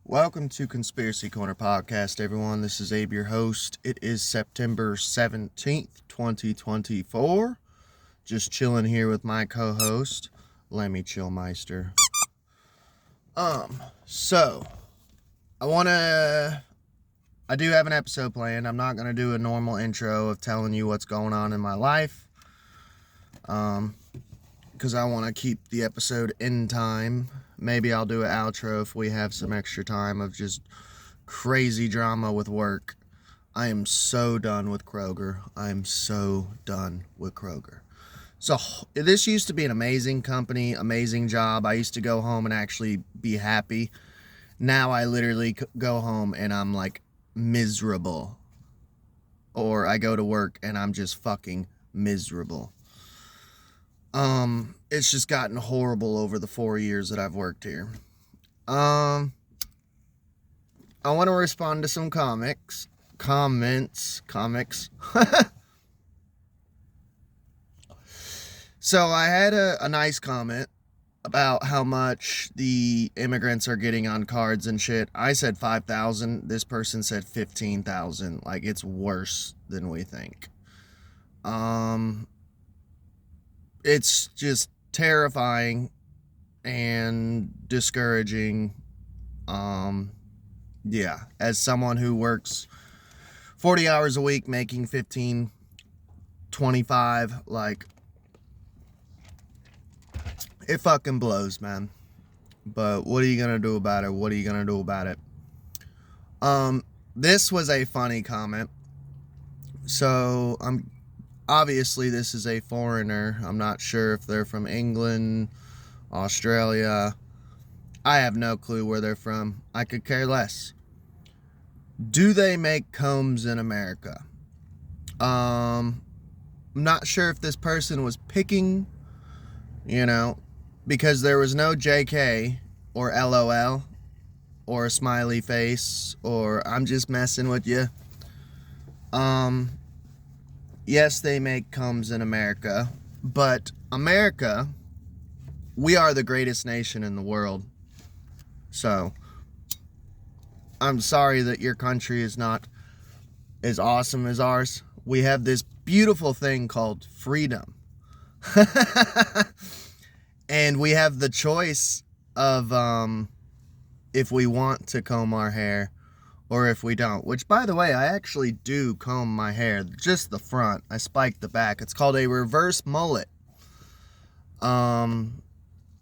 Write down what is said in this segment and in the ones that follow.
Welcome to Conspiracy Corner Podcast, everyone. This is Abe, your host. It is September 17th, 2024. Just chilling here with my co-host, Lemmy Chillmeister. So, I do have an episode planned. I'm not going to do a normal intro of telling you what's going on in my life. Because I want to keep the episode in time. Maybe I'll do an outro if we have some extra time of just crazy drama with work. I am so done with Kroger. So this used to be an amazing company, amazing job. I used to go home and actually be happy. Now I literally go home and I'm like miserable. Or I go to work and I'm just fucking miserable. It's just gotten horrible over the 4 years that I've worked here. I want to respond to some comments. So I had a nice comment about how much the immigrants are getting on cards and shit. I said 5,000. This person said 15,000. Like, it's worse than we think. It's just terrifying and discouraging. As someone who works 40 hours a week making 15, 25, like, it fucking blows, man. But what are you gonna do about it? This was a funny comment. So obviously, this is a foreigner. I'm not sure if they're from England, Australia. I have no clue where they're from. I could care less. Do they make combs in America? I'm not sure if this person was picking, because there was no JK or LOL or a smiley face or I'm just messing with you. Yes, they make combs in America, but America, we are the greatest nation in the world. So, I'm sorry that your country is not as awesome as ours. We have this beautiful thing called freedom. And we have the choice of if we want to comb our hair or if we don't, which, by the way, I actually do comb my hair, just the front. I spike the back. It's called a reverse mullet. I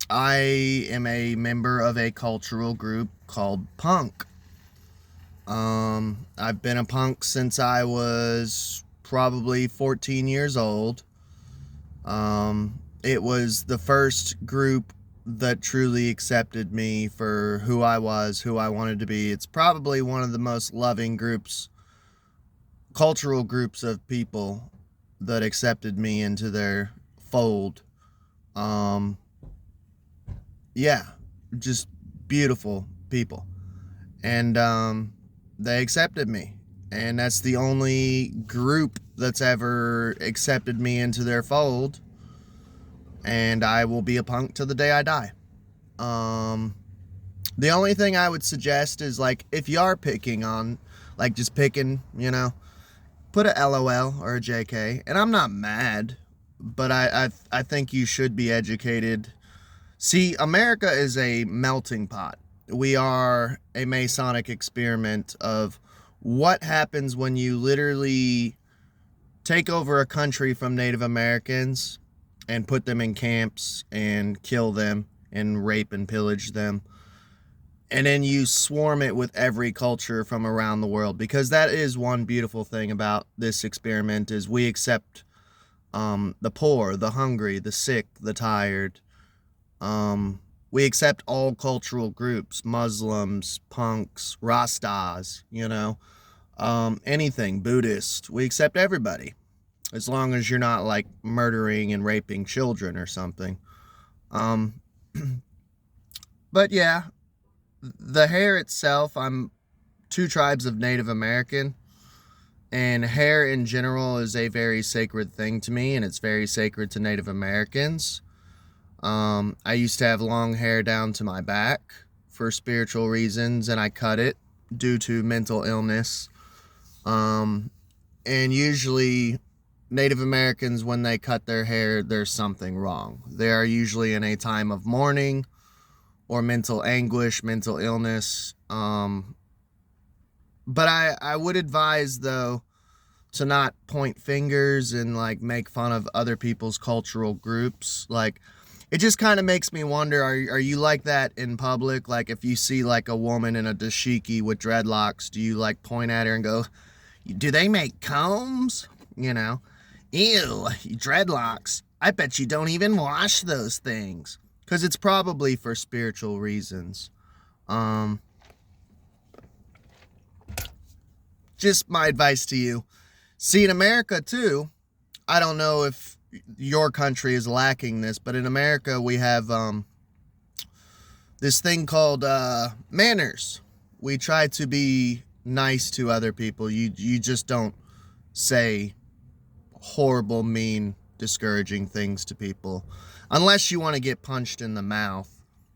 am a member of a cultural group called punk. I've been a punk since I was probably 14 years old. It was the first group that truly accepted me for who I was, who I wanted to be. It's probably one of the most loving cultural groups of people that accepted me into their fold. Just beautiful people. And they accepted me. And that's the only group that's ever accepted me into their fold. And I will be a punk till the day I die. The only thing I would suggest is, like, if you are picking on, like, just picking, put a LOL or a JK. And I'm not mad, but I think you should be educated. See, America is a melting pot. We are a Masonic experiment of what happens when you literally take over a country from Native Americans and put them in camps and kill them and rape and pillage them. And then you swarm it with every culture from around the world. Because that is one beautiful thing about this experiment is we accept the poor, the hungry, the sick, the tired. We accept all cultural groups, Muslims, punks, Rastas, anything, Buddhist. We accept everybody. As long as you're not, like, murdering and raping children or something. But yeah, the hair itself, I'm 2 tribes of Native American. And hair in general is a very sacred thing to me, and it's very sacred to Native Americans. I used to have long hair down to my back for spiritual reasons, and I cut it due to mental illness. And usually Native Americans, when they cut their hair, there's something wrong. They are usually in a time of mourning or mental anguish, mental illness. But I would advise, though, to not point fingers and like make fun of other people's cultural groups. Like, it just kind of makes me wonder, are you like that in public? Like, if you see like a woman in a dashiki with dreadlocks, do you like point at her and go, do they make combs? You know, ew, dreadlocks. I bet you don't even wash those things. Because it's probably for spiritual reasons. Just my advice to you. See, in America, too, I don't know if your country is lacking this, but in America, we have this thing called manners. We try to be nice to other people. You just don't say horrible, mean, discouraging things to people. Unless you want to get punched in the mouth,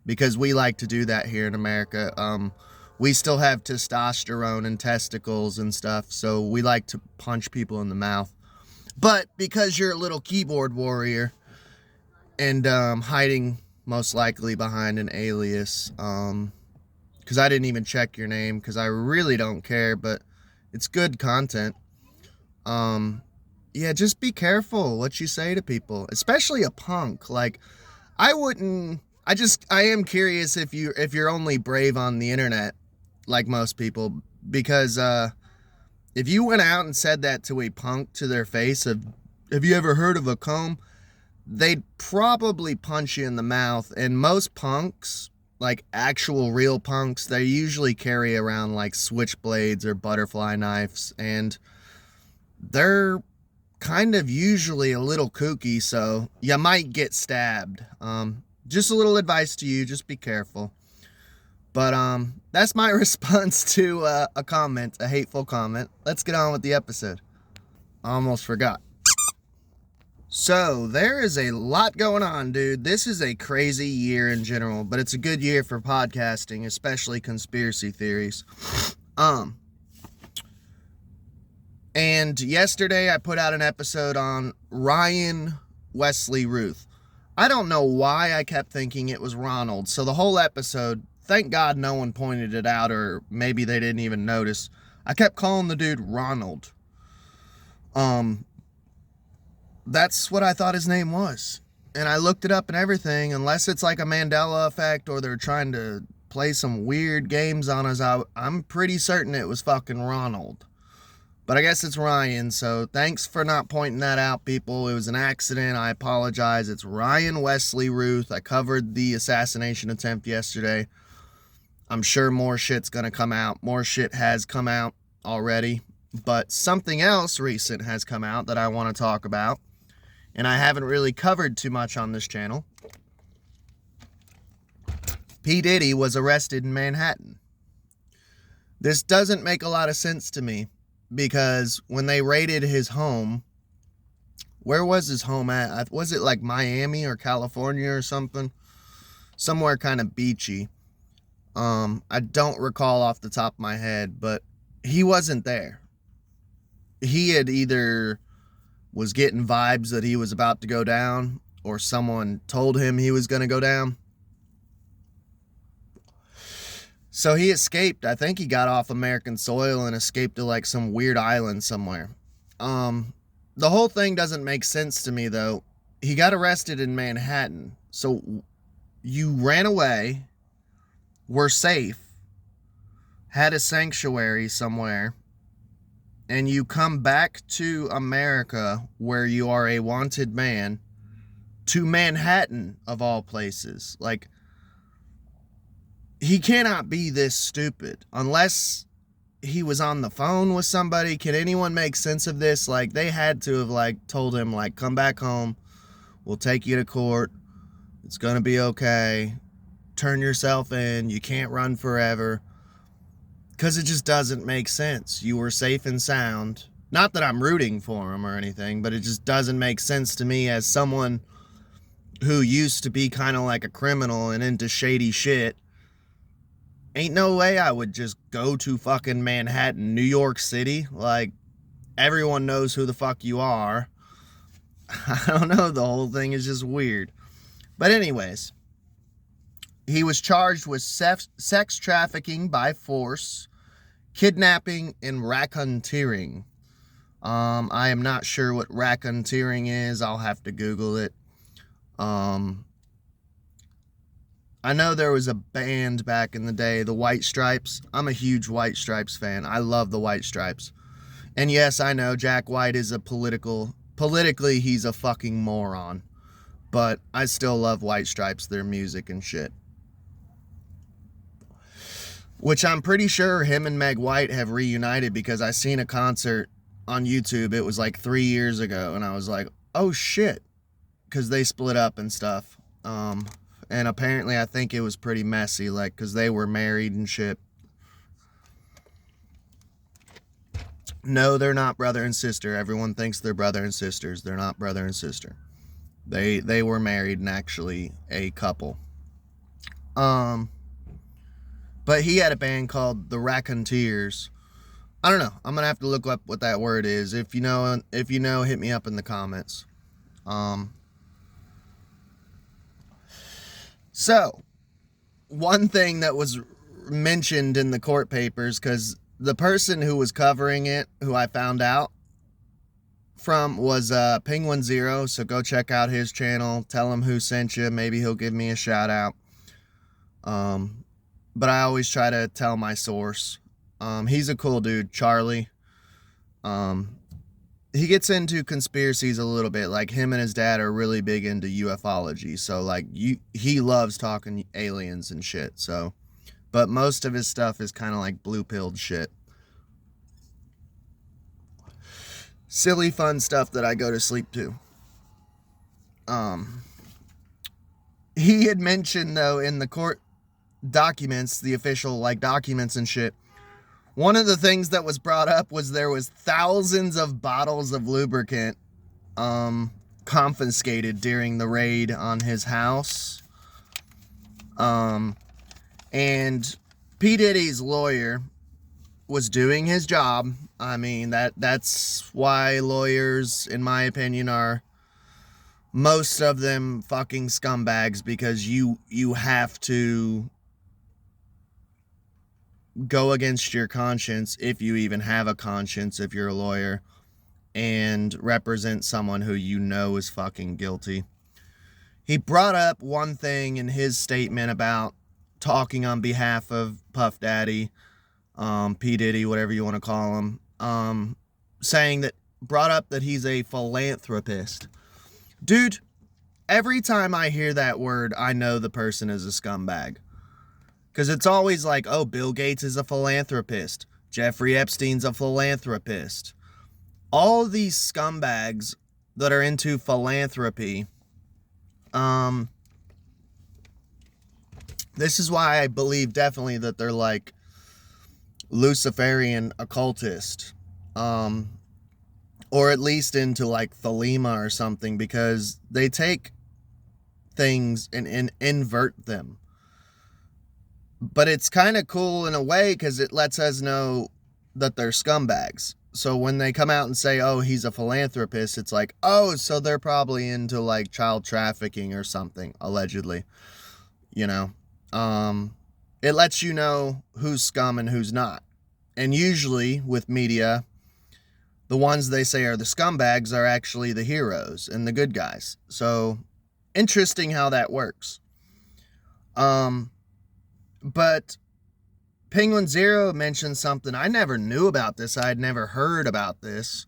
because we like to do that here in America. We still have testosterone and testicles and stuff, so we like to punch people in the mouth. But because you're a little keyboard warrior and hiding most likely behind an alias, because I didn't even check your name because I really don't care, but it's good content. Yeah, just be careful what you say to people, especially a punk. Like, I am curious if you're only brave on the internet, like most people, because if you went out and said that to a punk to their face of, have you ever heard of a comb? They'd probably punch you in the mouth. And most punks, like actual real punks, they usually carry around like switchblades or butterfly knives, and they're kind of usually a little kooky, so you might get stabbed. Just a little advice to you, just be careful. But that's my response to a comment, a hateful comment. Let's get on with the episode. I almost forgot. So, there is a lot going on, dude. This is a crazy year in general, but it's a good year for podcasting, especially conspiracy theories. And yesterday I put out an episode on Ryan Wesley Ruth. I don't know why I kept thinking it was Ronald. So the whole episode, thank God no one pointed it out, or maybe they didn't even notice. I kept calling the dude Ronald. That's what I thought his name was. And I looked it up and everything, unless it's like a Mandela effect or they're trying to play some weird games on us. I'm pretty certain it was fucking Ronald. But I guess it's Ryan, so thanks for not pointing that out, people. It was an accident. I apologize. It's Ryan Wesley Ruth. I covered the assassination attempt yesterday. I'm sure more shit's gonna come out. More shit has come out already. But something else recent has come out that I want to talk about, and I haven't really covered too much on this channel. P. Diddy was arrested in Manhattan. This doesn't make a lot of sense to me, because when they raided his home, where was his home at? Was it like Miami or California or something? Somewhere kind of beachy. I don't recall off the top of my head, but he wasn't there. He had either was getting vibes that he was about to go down, or someone told him he was going to go down. So he escaped. I think he got off American soil and escaped to like some weird island somewhere. The whole thing doesn't make sense to me, though. He got arrested in Manhattan. So you ran away, were safe, had a sanctuary somewhere, and you come back to America where you are a wanted man, to Manhattan of all places. Like, he cannot be this stupid unless he was on the phone with somebody. Can anyone make sense of this? Like, they had to have like told him, like, come back home, we'll take you to court, it's gonna be okay, turn yourself in, you can't run forever. Because it just doesn't make sense. You were safe and sound. Not that I'm rooting for him or anything, but it just doesn't make sense to me as someone who used to be kind of like a criminal and into shady shit. ain't no way I would just go to fucking Manhattan, New York City. Like, everyone knows who the fuck you are. I don't know, the whole thing is just weird. But anyways, he was charged with sex trafficking by force, kidnapping, and racketeering. I am not sure what racketeering is. I'll have to Google it. I know there was a band back in the day, the White Stripes. I'm a huge White Stripes fan. I love the White Stripes. And yes, I know Jack White is politically, he's a fucking moron. But I still love White Stripes, their music and shit. Which I'm pretty sure him and Meg White have reunited, because I seen a concert on YouTube. It was like 3 years ago, and I was like, oh shit. Because they split up and stuff. And apparently I think it was pretty messy, like, because they were married and shit. No, they're not brother and sister. Everyone thinks they're brother and sisters. They're not brother and sister. They were married and actually a couple. But he had a band called the Racketeers. I don't know. I'm gonna have to look up what that word is. If you know, hit me up in the comments. So, one thing that was mentioned in the court papers, because the person who was covering it, who I found out from, was Penguin Zero. So go check out his channel. Tell him who sent you. Maybe he'll give me a shout out. But I always try to tell my source. He's a cool dude, Charlie. He gets into conspiracies a little bit. Like, him and his dad are really big into ufology. So, like, he loves talking aliens and shit. So, but most of his stuff is kind of like blue-pilled shit. Silly, fun stuff that I go to sleep to. He had mentioned, though, in the court documents, the official, like, documents and shit, one of the things that was brought up was there was thousands of bottles of lubricant confiscated during the raid on his house. And P. Diddy's lawyer was doing his job. I mean, that's why lawyers, in my opinion, are most of them fucking scumbags, because you have to go against your conscience, if you even have a conscience, if you're a lawyer, and represent someone who you know is fucking guilty. He brought up one thing in his statement about talking on behalf of Puff Daddy, P. Diddy, whatever you want to call him, brought up that he's a philanthropist. Dude, every time I hear that word, I know the person is a scumbag. Because it's always like, oh, Bill Gates is a philanthropist. Jeffrey Epstein's a philanthropist. All of these scumbags that are into philanthropy, this is why I believe definitely that they're like Luciferian occultist. Or at least into like Thelema or something, because they take things and invert them. But it's kind of cool in a way, because it lets us know that they're scumbags. So when they come out and say, oh, he's a philanthropist, it's like, oh, so they're probably into like child trafficking or something, allegedly. You know? It lets you know who's scum and who's not. And usually with media, the ones they say are the scumbags are actually the heroes and the good guys. So interesting how that works. But Penguin Zero mentioned something I never knew about this. I had never heard about this.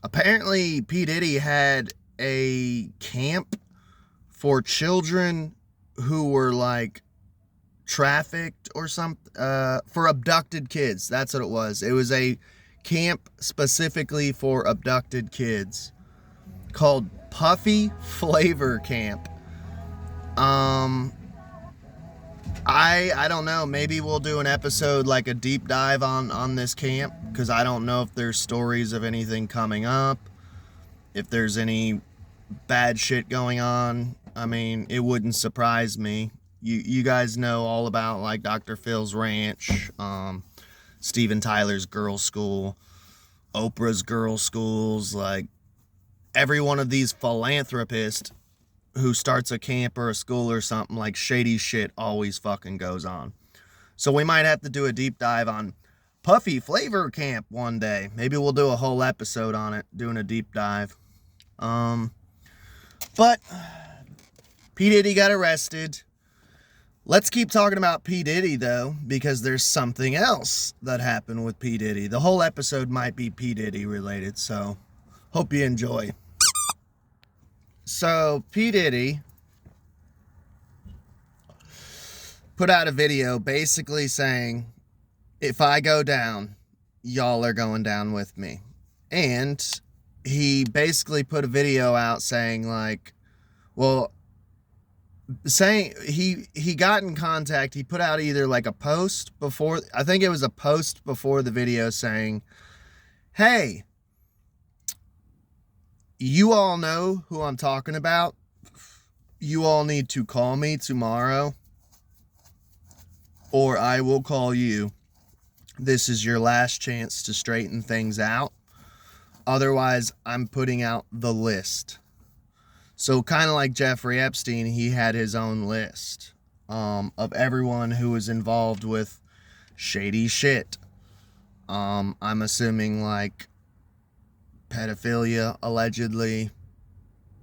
Apparently, P. Diddy had a camp for children who were like trafficked or something, for abducted kids. That's what it was. It was a camp specifically for abducted kids called Puffy Flavor Camp. I don't know, maybe we'll do an episode, like a deep dive on this camp, because I don't know if there's stories of anything coming up, if there's any bad shit going on. I mean, it wouldn't surprise me. You guys know all about like Dr. Phil's ranch, Steven Tyler's girls' school, Oprah's girls' schools, like every one of these philanthropists who starts a camp or a school or something, like shady shit always fucking goes on. So we might have to do a deep dive on Puffy Flavor Camp one day. Maybe we'll do a whole episode on it, doing a deep dive. But P. Diddy got arrested. Let's keep talking about P. Diddy, though, because there's something else that happened with P. Diddy. The whole episode might be P. Diddy related, so hope you enjoy. So, P. Diddy put out a video basically saying, if I go down, y'all are going down with me. And he basically put a video out saying, like, well, saying he got in contact. He put out either like a post before, I think it was a post before the video saying, hey, you all know who I'm talking about. You all need to call me tomorrow, or I will call you. This is your last chance to straighten things out. Otherwise, I'm putting out the list. So kind of like Jeffrey Epstein, he had his own list of everyone who was involved with shady shit. I'm assuming like pedophilia, allegedly,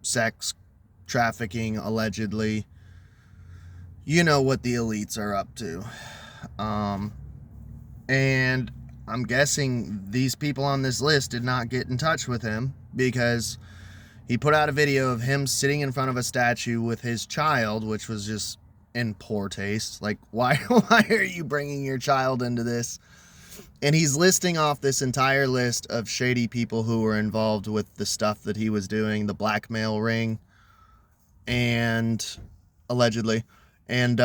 sex trafficking, allegedly. You know what the elites are up to. And I'm guessing these people on this list did not get in touch with him because he put out a video of him sitting in front of a statue with his child, which was just in poor taste. Like, why are you bringing your child into this? And he's listing off this entire list of shady people who were involved with the stuff that he was doing, the blackmail ring, and allegedly, and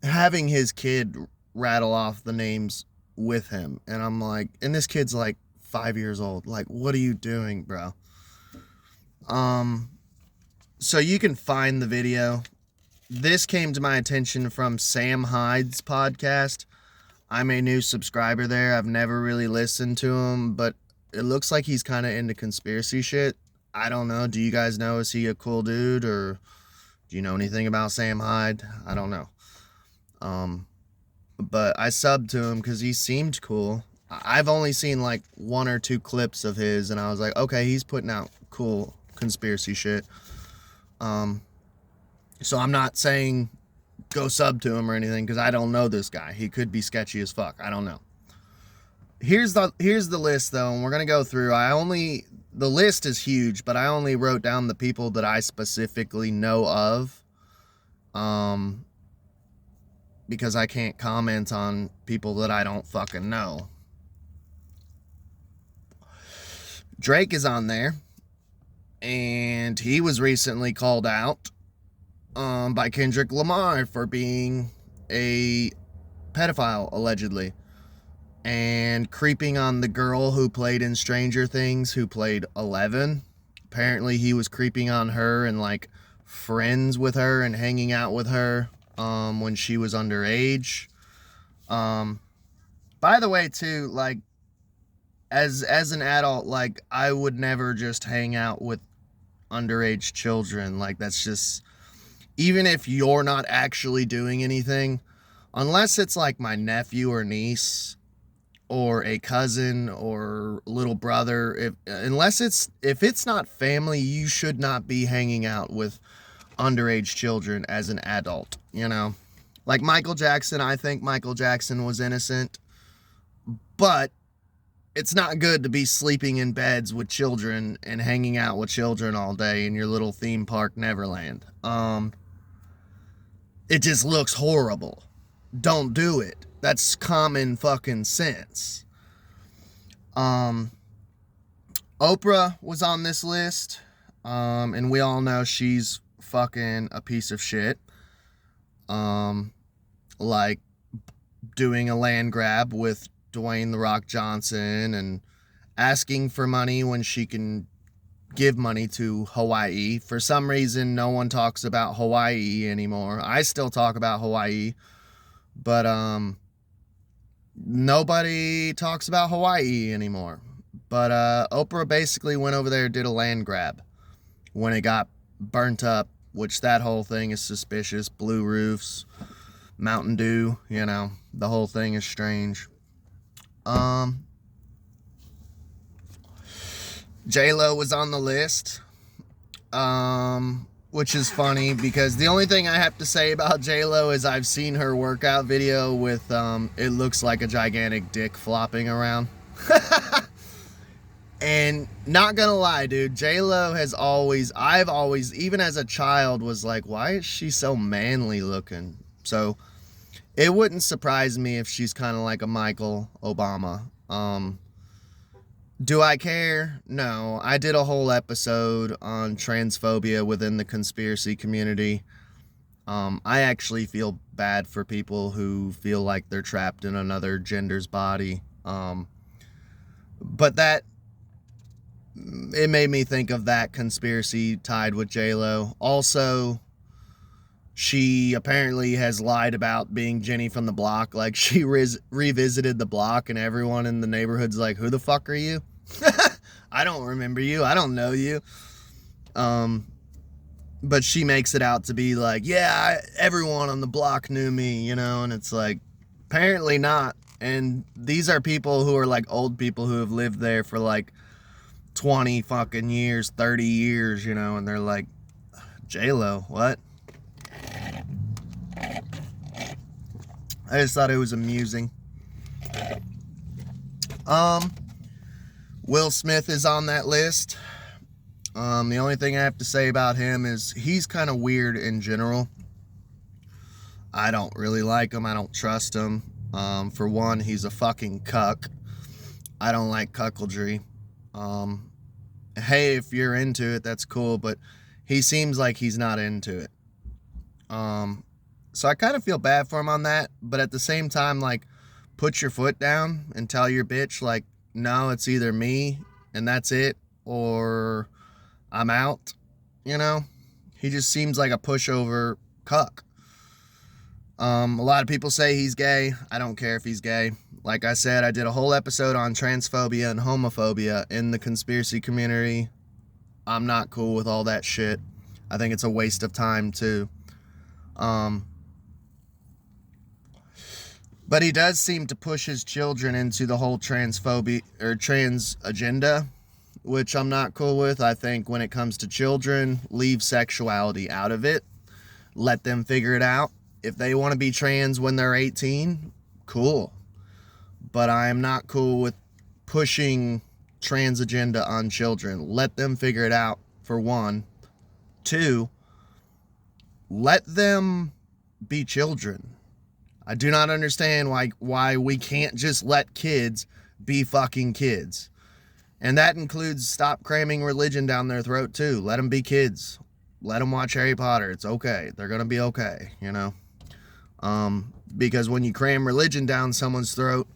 having his kid rattle off the names with him. And I'm like, and this kid's like 5 years old. Like, what are you doing, bro? So you can find the video. This came to my attention from Sam Hyde's podcast. I'm a new subscriber there. I've never really listened to him, but it looks like he's kind of into conspiracy shit. I don't know. Do you guys know? Is he a cool dude, or do you know anything about Sam Hyde? I don't know. But I subbed to him because he seemed cool. I've only seen like 1 or 2 clips of his, and I was like, okay, he's putting out cool conspiracy shit. So I'm not saying go sub to him or anything, because I don't know this guy. He could be sketchy as fuck. I don't know. Here's the list, though, and we're gonna go through. The list is huge, but I only wrote down the people that I specifically know of, because I can't comment on people that I don't fucking know. Drake is on there, and he was recently called out by Kendrick Lamar for being a pedophile, allegedly, and creeping on the girl who played in Stranger Things, who played 11. Apparently he was creeping on her and like friends with her and hanging out with her when she was underage. By the way, too, like, as an adult, like, I would never just hang out with underage children. Like, that's just, even if you're not actually doing anything, unless it's like my nephew or niece or a cousin or little brother, if it's not family, you should not be hanging out with underage children as an adult, you know? Like Michael Jackson, I think Michael Jackson was innocent, but it's not good to be sleeping in beds with children and hanging out with children all day in your little theme park Neverland. It just looks horrible. Don't do it. That's common fucking sense. Oprah was on this list, and we all know she's fucking a piece of shit. Like doing a land grab with Dwayne "The Rock" Johnson and asking for money when she can give money to Hawaii. For some reason, no one talks about Hawaii anymore. I still talk about Hawaii, but nobody talks about Hawaii anymore. But Oprah basically went over there and did a land grab when it got burnt up, which that whole thing is suspicious. Blue roofs, Mountain Dew, you know, the whole thing is strange. J-Lo was on the list, which is funny because the only thing I have to say about J-Lo is I've seen her workout video with, it looks like a gigantic dick flopping around. And not gonna lie, dude, J-Lo I've always, even as a child, was like, why is she so manly looking? So it wouldn't surprise me if she's kind of like a Michael Obama. Do I care? No. I did a whole episode on transphobia within the conspiracy community. I actually feel bad for people who feel like they're trapped in another gender's body. But it made me think of that conspiracy tied with J-Lo. Also, she apparently has lied about being Jenny from the block. Like, she revisited the block and everyone in the neighborhood's like, who the fuck are you? I don't remember you. I don't know you. But she makes it out to be like, yeah, everyone on the block knew me, you know, and it's like, apparently not. And these are people who are like old people who have lived there for like 20 fucking years, 30 years, you know, and they're like, J-Lo, what? I just thought it was amusing. Will Smith is on that list. The only thing I have to say about him is he's kind of weird in general. I don't really like him. I don't trust him. For one, he's a fucking cuck. I don't like cuckoldry. Hey, if you're into it, that's cool, but he seems like he's not into it. So I kind of feel bad for him on that, but at the same time, like, put your foot down and tell your bitch, like, no, it's either me and that's it, or I'm out, you know? He just seems like a pushover cuck. A lot of people say he's gay. I don't care if he's gay. Like I said, I did a whole episode on transphobia and homophobia in the conspiracy community. I'm not cool with all that shit. I think it's a waste of time too. But he does seem to push his children into the whole transphobia or trans agenda, which I'm not cool with. I think when it comes to children, leave sexuality out of it. Let them figure it out. If they want to be trans when they're 18, cool. But I am not cool with pushing trans agenda on children. Let them figure it out, for one. Two, let them be children. I do not understand why we can't just let kids be fucking kids. And that includes stop cramming religion down their throat too. Let them be kids. Let them watch Harry Potter. It's okay. They're going to be okay, you know. Because when you cram religion down someone's throat,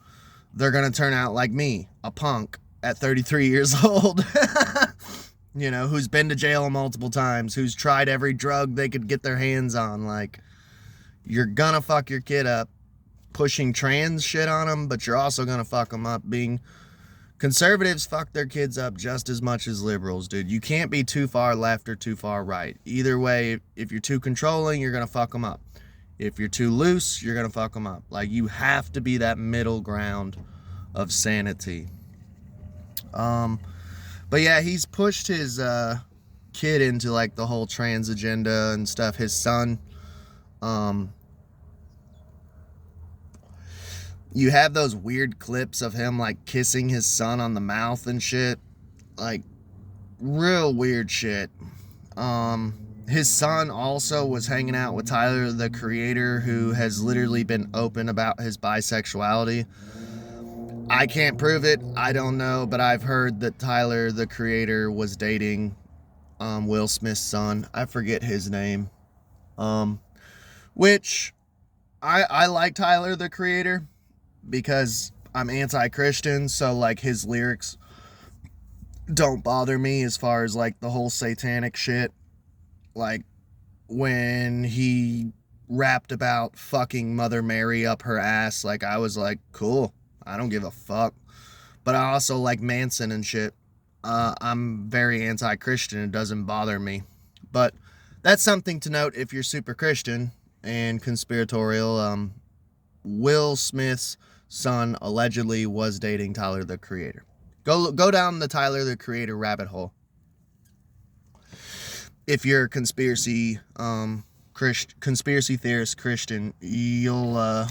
they're going to turn out like me, a punk at 33 years old. You know, who's been to jail multiple times, who's tried every drug they could get their hands on. Like, you're gonna fuck your kid up pushing trans shit on them, but you're also gonna fuck them up being... Conservatives fuck their kids up just as much as liberals, dude. You can't be too far left or too far right. Either way, if you're too controlling, you're gonna fuck them up. If you're too loose, you're gonna fuck them up. Like, you have to be that middle ground of sanity. But yeah, he's pushed his kid into like the whole trans agenda and stuff. His son. You have those weird clips of him like kissing his son on the mouth and shit. Like, real weird shit. His son also was hanging out with Tyler, the Creator, who has literally been open about his bisexuality. I can't prove it. I don't know, but I've heard that Tyler, the Creator, was dating Will Smith's son. I forget his name. Which I like Tyler, the Creator, because I'm anti-Christian, so like his lyrics don't bother me as far as like the whole satanic shit. Like when he rapped about fucking Mother Mary up her ass, like I was like, cool, I don't give a fuck. But I also like Manson and shit. I'm very anti-Christian. It doesn't bother me. But that's something to note if you're super Christian and conspiratorial. Will Smith's son allegedly was dating Tyler the Creator. Go down the Tyler the Creator rabbit hole. If you're a conspiracy theorist Christian, you'll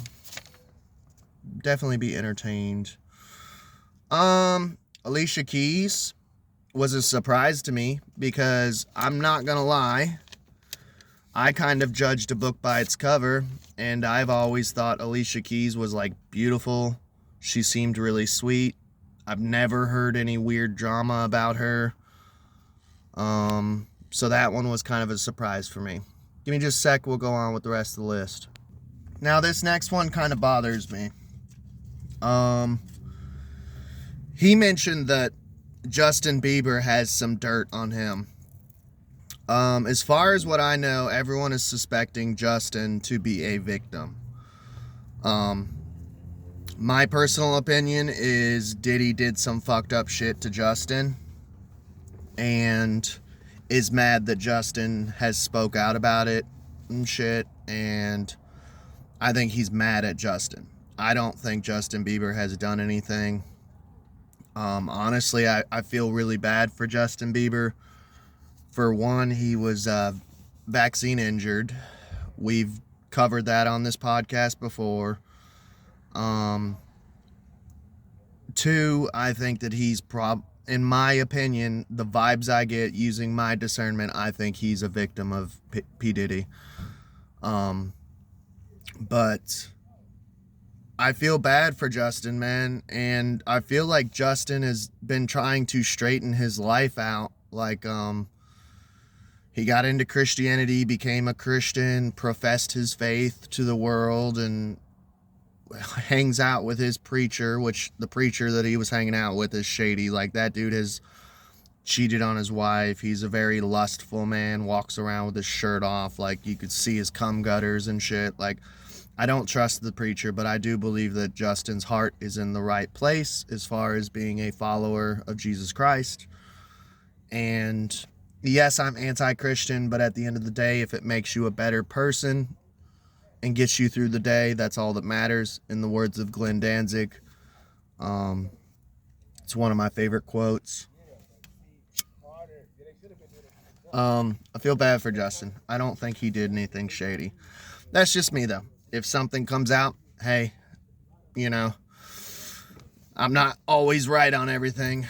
definitely be entertained. Alicia Keys was a surprise to me because I'm not gonna lie, I kind of judged a book by its cover, and I've always thought Alicia Keys was like beautiful. She seemed really sweet. I've never heard any weird drama about her. So that one was kind of a surprise for me. Give me just a sec, we'll go on with the rest of the list. Now this next one kind of bothers me. He mentioned that Justin Bieber has some dirt on him. As far as what I know, everyone is suspecting Justin to be a victim. My personal opinion is Diddy did some fucked up shit to Justin and is mad that Justin has spoke out about it and shit, and I think he's mad at Justin. I don't think Justin Bieber has done anything. Honestly, I feel really bad for Justin Bieber. For one, he was vaccine injured. We've covered that on this podcast before. Two, I think that he's in my opinion, the vibes I get using my discernment, I think he's a victim of P. Diddy. But I feel bad for Justin, man, and I feel like Justin has been trying to straighten his life out. Like, he got into Christianity, became a Christian, professed his faith to the world, and hangs out with his preacher, which the preacher that he was hanging out with is shady. Like, that dude has cheated on his wife. He's a very lustful man, walks around with his shirt off. Like, you could see his cum gutters and shit. Like, I don't trust the preacher, but I do believe that Justin's heart is in the right place as far as being a follower of Jesus Christ. And yes, I'm anti-Christian, but at the end of the day, if it makes you a better person and gets you through the day, that's all that matters. In the words of Glenn Danzig, it's one of my favorite quotes. I feel bad for Justin. I don't think he did anything shady. That's just me, though. If something comes out, hey, you know, I'm not always right on everything.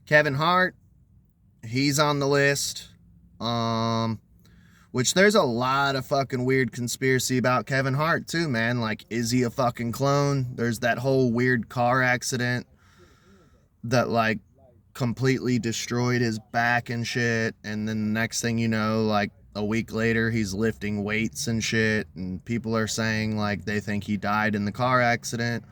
Kevin Hart, he's on the list. Which there's a lot of fucking weird conspiracy about Kevin Hart too, man. Like, is he a fucking clone? There's that whole weird car accident that like completely destroyed his back and shit. And then the next thing you know, like a week later, he's lifting weights and shit. And people are saying like they think he died in the car accident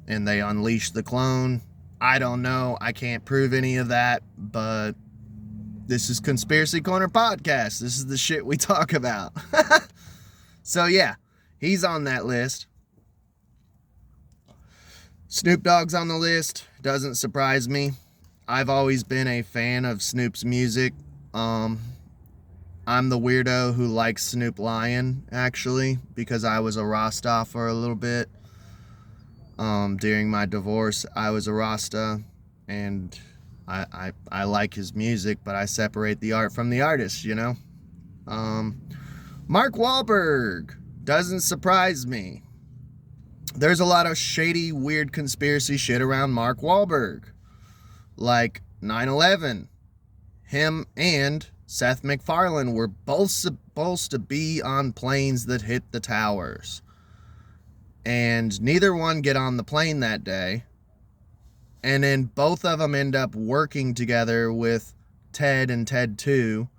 and they unleashed the clone. I don't know. I can't prove any of that, but this is Conspiracy Corner Podcast. This is the shit we talk about. So yeah, he's on that list. Snoop Dogg's on the list. Doesn't surprise me. I've always been a fan of Snoop's music. I'm the weirdo who likes Snoop Lion, actually, because I was a Rasta for a little bit. During my divorce, I was a Rasta, and I like his music, but I separate the art from the artist, you know? Mark Wahlberg doesn't surprise me. There's a lot of shady, weird conspiracy shit around Mark Wahlberg. Like 9/11. Him and Seth MacFarlane were both supposed to be on planes that hit the towers. And neither one get on the plane that day. And then both of them end up working together with Ted and Ted 2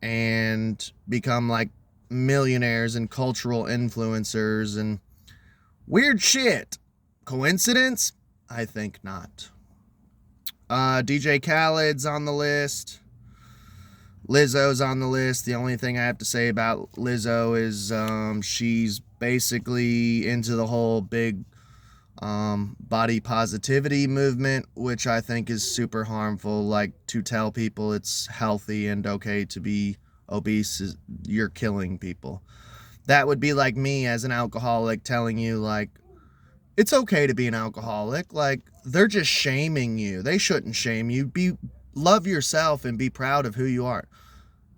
and become like millionaires and cultural influencers and weird shit. Coincidence? I think not. DJ Khaled's on the list. Lizzo's on the list. The only thing I have to say about Lizzo is she's basically into the whole big body positivity movement, which I think is super harmful. Like, to tell people it's healthy and okay to be obese, you're killing people. That would be like me as an alcoholic telling you, like, it's okay to be an alcoholic. Like, they're just shaming you. They shouldn't shame you. Love yourself and be proud of who you are.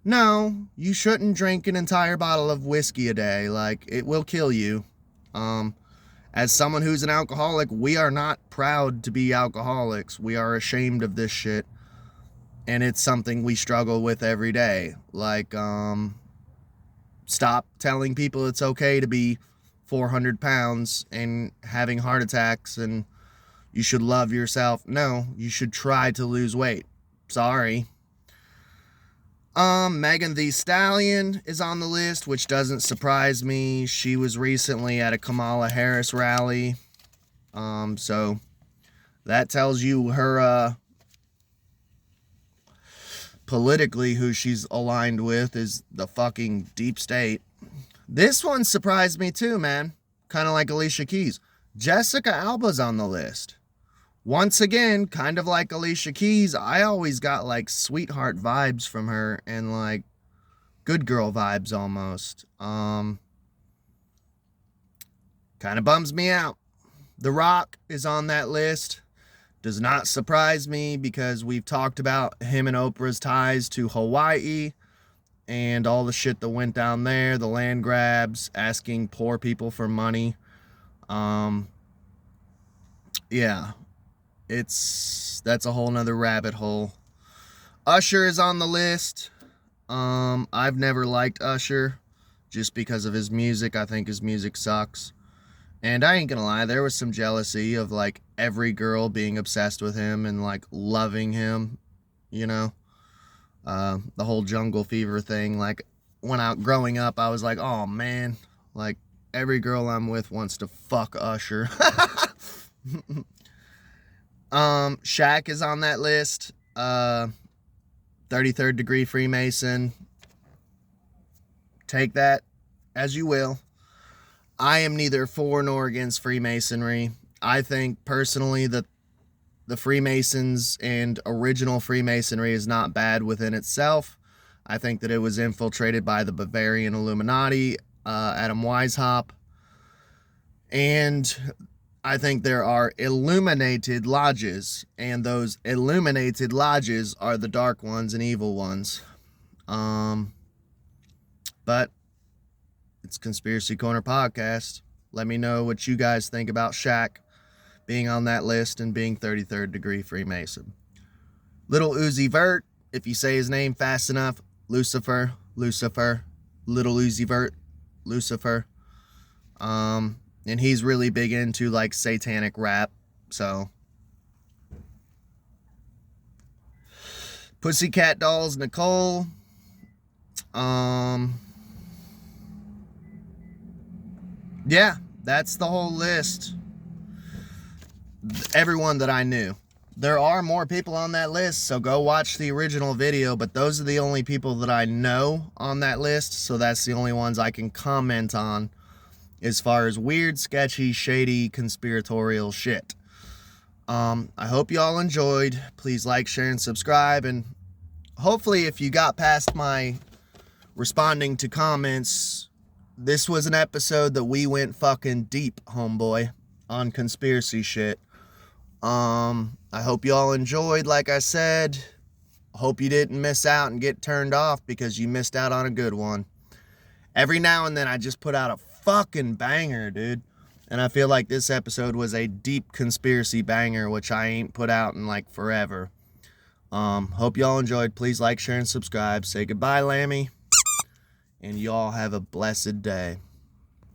No, you shouldn't drink an entire bottle of whiskey a day. Like, it will kill you. As someone who's an alcoholic, we are not proud to be alcoholics. We are ashamed of this shit. And it's something we struggle with every day. Like, stop telling people it's okay to be 400 pounds and having heart attacks and you should love yourself. No, you should try to lose weight. Sorry. Megan Thee Stallion is on the list, which doesn't surprise me. She was recently at a Kamala Harris rally. So that tells you her, politically who she's aligned with is the fucking deep state. This one surprised me too, man. Kind of like Alicia Keys. Jessica Alba's on the list. Once again, kind of like Alicia Keys, I always got like sweetheart vibes from her and like good girl vibes almost. Kind of bums me out. The Rock is on that list. Does not surprise me because we've talked about him and Oprah's ties to Hawaii and all the shit that went down there, the land grabs, asking poor people for money. Yeah. That's a whole nother rabbit hole. Usher is on the list. I've never liked Usher just because of his music. I think his music sucks. And I ain't gonna lie, there was some jealousy of like every girl being obsessed with him and like loving him, you know? The whole Jungle Fever thing. Like, when growing up, I was like, oh man, like every girl I'm with wants to fuck Usher. Shaq is on that list. 33rd degree Freemason. Take that as you will. I am neither for nor against Freemasonry. I think personally that the Freemasons and original Freemasonry is not bad within itself. I think that it was infiltrated by the Bavarian Illuminati, Adam Weishaupt. And I think there are illuminated lodges, and those illuminated lodges are the dark ones and evil ones. But it's Conspiracy Corner Podcast. Let me know what you guys think about Shaq being on that list and being 33rd degree Freemason. Little Uzi Vert, if you say his name fast enough, Lucifer, Little Uzi Vert, Lucifer. And he's really big into like satanic rap, so. Pussycat Dolls, Nicole. Yeah, that's the whole list. Everyone that I knew. There are more people on that list, so go watch the original video, but those are the only people that I know on that list, so that's the only ones I can comment on as far as weird, sketchy, shady, conspiratorial shit. I hope you all enjoyed. Please like, share, and subscribe, and hopefully if you got past my responding to comments, this was an episode that we went fucking deep, homeboy, on conspiracy shit. I hope you all enjoyed, like I said. Hope you didn't miss out and get turned off because you missed out on a good one. Every now and then I just put out a fucking banger, dude. And I feel like this episode was a deep conspiracy banger, which I ain't put out in like forever. Hope y'all enjoyed. Please like, share, and subscribe. Say goodbye, Lammy. And y'all have a blessed day.